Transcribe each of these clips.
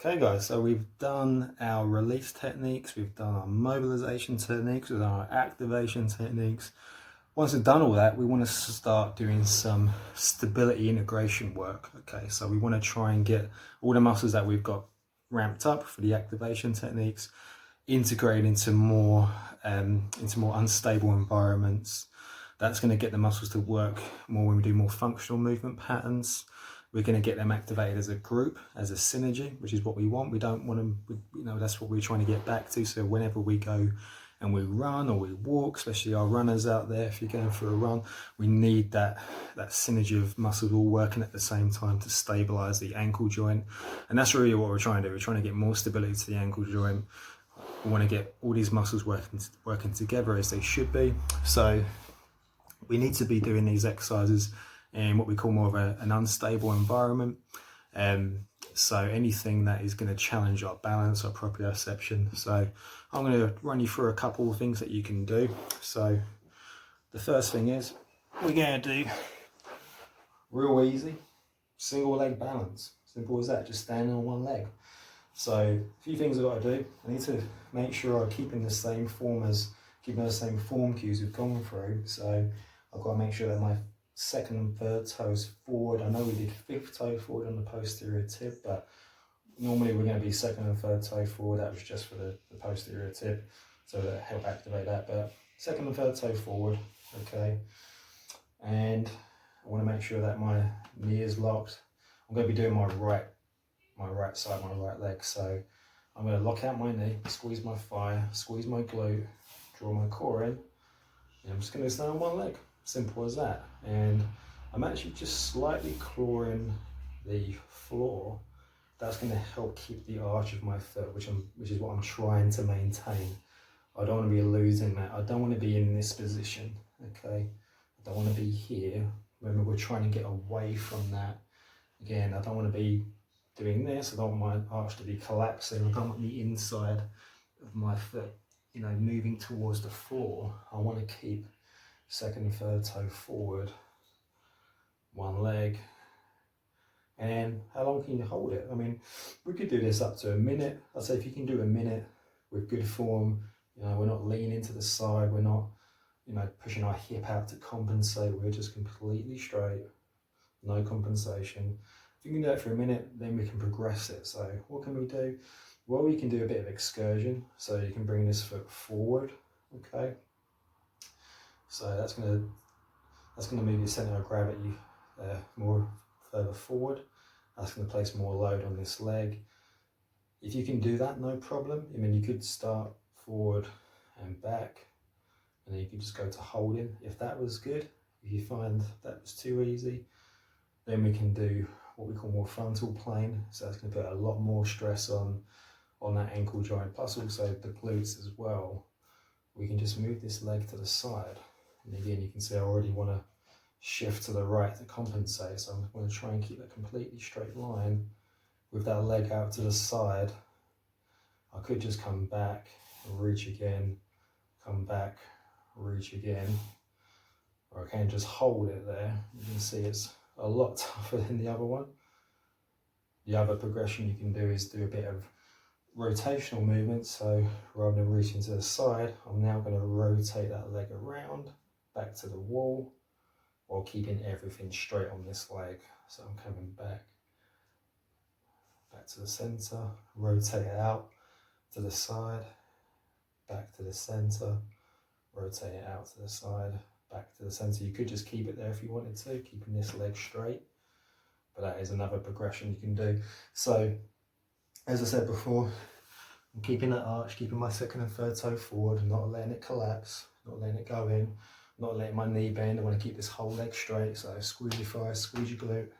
Okay guys, so we've done our release techniques, we've done our mobilization techniques, we've done our activation techniques. Once we've done all that, we want to start doing some stability integration work. Okay, so we want to try and get all the muscles that we've got ramped up for the activation techniques integrated into more unstable environments. That's going to get the muscles to work more when we do more functional movement patterns. We're going to get them activated as a group, as a synergy, which is what we want. We don't want them, that's what we're trying to get back to. So whenever we go and we run or we walk, especially our runners out there, if you're going for a run, we need that synergy of muscles all working at the same time to stabilize the ankle joint. And that's really what we're trying to do. We're trying to get more stability to the ankle joint. We want to get all these muscles working together as they should be. So we need to be doing these exercises in what we call more of an unstable environment. So anything that is going to challenge our balance, our proprioception. So I'm going to run you through a couple of things that you can do. So the first thing is we're going to do real easy single leg balance. Simple as that, just standing on one leg. So a few things I've got to do. I need to make sure I'm keeping the same form cues we've gone through. So I've got to make sure that my second and third toes forward. I know we did fifth toe forward on the posterior tib, but normally we're going to be second and third toe forward. That was just for the posterior tib, so that help activate that. But second and third toe forward, okay. And I want to make sure that my knee is locked. I'm going to be doing my right side, my right leg. So I'm going to lock out my knee, squeeze my thigh, squeeze my glute, draw my core in, and I'm just going to stand on one leg. Simple as that. And I'm actually just slightly clawing the floor. That's going to help keep the arch of my foot, which is what I'm trying to maintain. I don't want to be losing that. I don't want to be in this position, okay? I don't want to be here. Remember, we're trying to get away from that. Again, I don't want to be doing this. I don't want my arch to be collapsing. I don't want the inside of my foot, moving towards the floor. I want to keep second and third toe forward, one leg. And how long can you hold it? I mean, we could do this up to a minute. I'd say if you can do a minute with good form, we're not leaning to the side, we're not, pushing our hip out to compensate, we're just completely straight, no compensation. If you can do that for a minute, then we can progress it. So what can we do? Well, we can do a bit of excursion. So you can bring this foot forward, okay? So that's going to move your center of gravity more further forward. That's going to place more load on this leg. If you can do that, no problem. I mean, you could start forward and back, and then you could just go to holding. If that was good, if you find that was too easy, then we can do what we call more frontal plane. So that's going to put a lot more stress on that ankle joint, plus also the glutes as well. We can just move this leg to the side. And again, you can see I already want to shift to the right to compensate. So I'm going to try and keep a completely straight line with that leg out to the side. I could just come back, reach again, come back, reach again. Or I can just hold it there. You can see it's a lot tougher than the other one. The other progression you can do is do a bit of rotational movement. So rather than reaching to the side, I'm now going to rotate that leg around, back to the wall, while keeping everything straight on this leg. So I'm coming back to the center, rotate it out to the side, back to the center, rotate it out to the side, back to the center. You could just keep it there if you wanted to, keeping this leg straight, but that is another progression you can do. So as I said before, I'm keeping that arch, keeping my second and third toe forward, not letting it collapse, not letting it go in, not letting my knee bend. I want to keep this whole leg straight. So squeeze your thigh, squeeze your glute.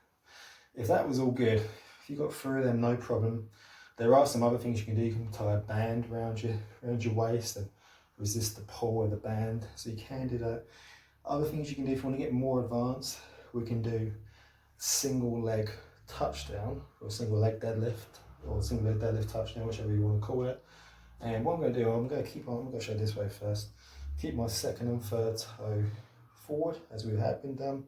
If that was all good, if you got through them, no problem. There are some other things you can do. You can tie a band around your waist and resist the pull of the band. So you can do that. Other things you can do if you want to get more advanced, we can do single leg touchdown or single leg deadlift or single leg deadlift touchdown, whichever you want to call it. And what I'm going to do, I'm going to show this way first. Keep my second and third toe forward as we have been done.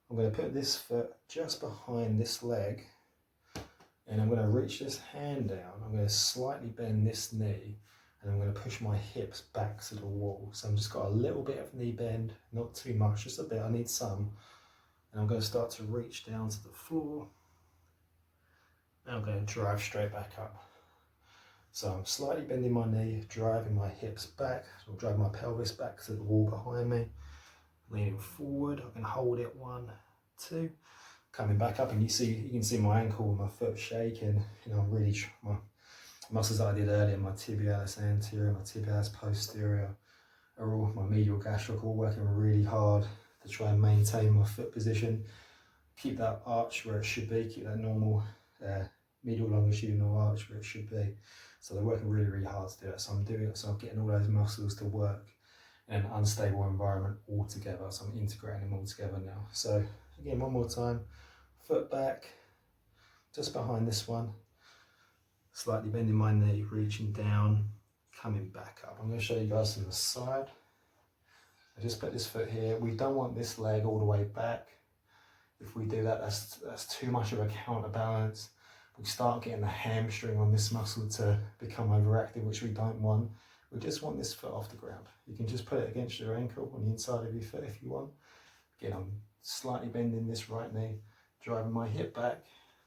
I'm going to put this foot just behind this leg, And I'm going to reach this hand down, I'm going to slightly bend this knee, and I'm going to push my hips back to the wall. So I've just got a little bit of knee bend, not too much, just a bit, I need some. And I'm going to start to reach down to the floor. And I'm going to drive straight back up. So I'm slightly bending my knee, driving my hips back, so I'll drive my pelvis back to the wall behind me. Leaning forward, I can hold it, 1, 2. Coming back up, and you can see my ankle and my foot shaking. You know, I'm really, my muscles that I did earlier, my tibialis anterior, my tibialis posterior, are all, my medial gastric, all working really hard to try and maintain my foot position. Keep that arch where it should be, keep that normal medial longitudinal arch where it should be. So they're working really, really hard to do that. So I'm doing it, so I'm getting all those muscles to work in an unstable environment all together. So I'm integrating them all together now. So again, one more time, foot back, just behind this one, slightly bending my knee, reaching down, coming back up. I'm going to show you guys from the side. I just put this foot here. We don't want this leg all the way back. If we do that, that's too much of a counterbalance. We start getting the hamstring on this muscle to become overactive, which we don't want. We just want this foot off the ground. You can just put it against your ankle on the inside of your foot if you want. Again, I'm slightly bending this right knee, driving my hip back,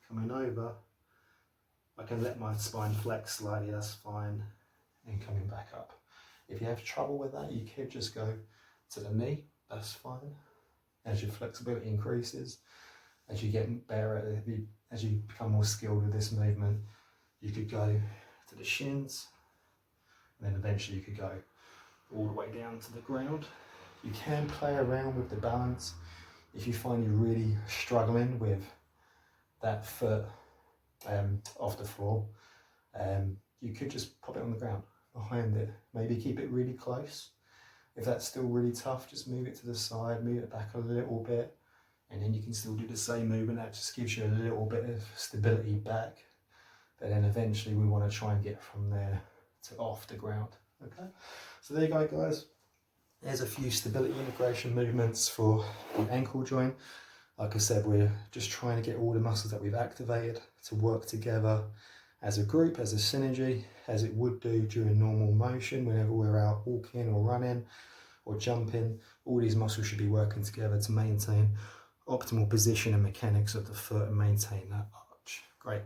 coming over. I can let my spine flex slightly, that's fine, and coming back up. If you have trouble with that, you could just go to the knee, that's fine. As your flexibility increases, as you get better at it, as you become more skilled with this movement, you could go to the shins, and then eventually you could go all the way down to the ground. You can play around with the balance. If you find you're really struggling with that foot off the floor, you could just pop it on the ground behind it. Maybe keep it really close. If that's still really tough, just move it to the side, move it back a little bit, and then you can still do the same movement. That just gives you a little bit of stability back. But then eventually we want to try and get from there to off the ground. Okay, so there you go, guys. There's a few stability integration movements for the ankle joint. Like I said, we're just trying to get all the muscles that we've activated to work together as a group, as a synergy, as it would do during normal motion whenever we're out walking or running or jumping. All these muscles should be working together to maintain optimal position and mechanics of the foot and maintain that arch. Great.